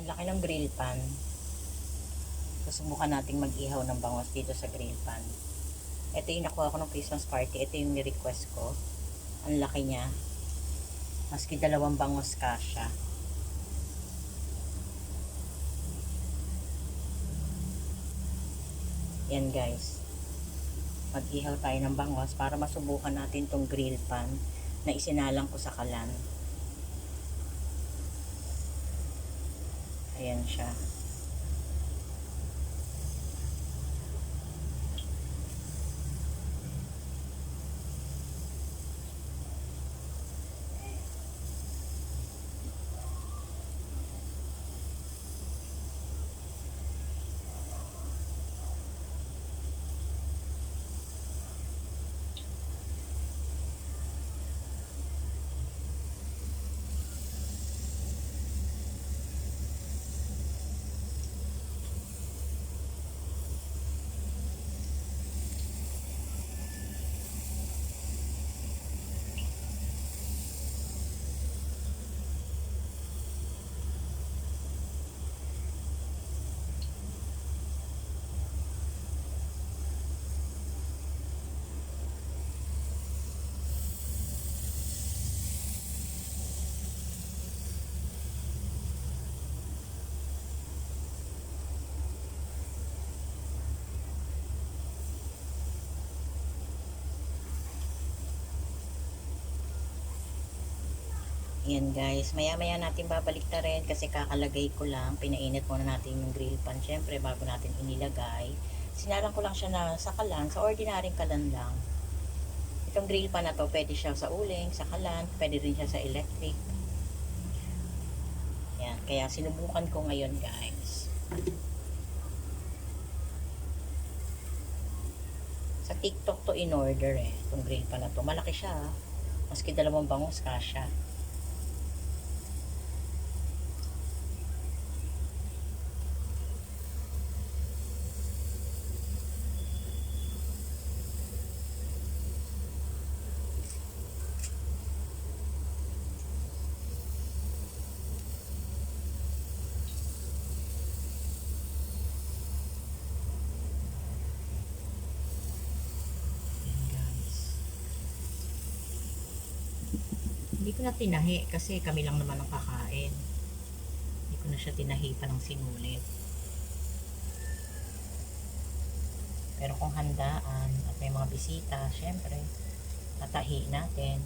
Laki ng grill pan. Susubukan nating mag-ihaw ng bangos dito sa grill pan. Ito yung nakuha ko ng Christmas party. Ito yung ni-request ko. Ang laki niya. Maski 2 bangos kasya. Yan guys. Mag-ihaw tayo ng bangos para masubukan natin tong grill pan na isinalang ko sa kalan. Ayan siya. Ayan guys, maya maya natin babalik na rin kasi kakalagay ko lang, pinainit muna natin yung grill pan syempre bago natin inilagay. Sinalang ko lang siya na sa kalan, sa ordinaryong kalan lang. Itong grill pan na to, pwede siya sa uling, sa kalan, pwede rin siya sa electric. Ayan, kaya sinubukan ko ngayon guys. Sa TikTok to in order itong grill pan na to. Malaki siya, maski 2 bangos kasya. Hindi ko na tinahi kasi kami lang naman ang kakain. Hindi ko na siya tinahi pa ng sinulid. Pero kung handaan at may mga bisita, syempre, tatahi natin.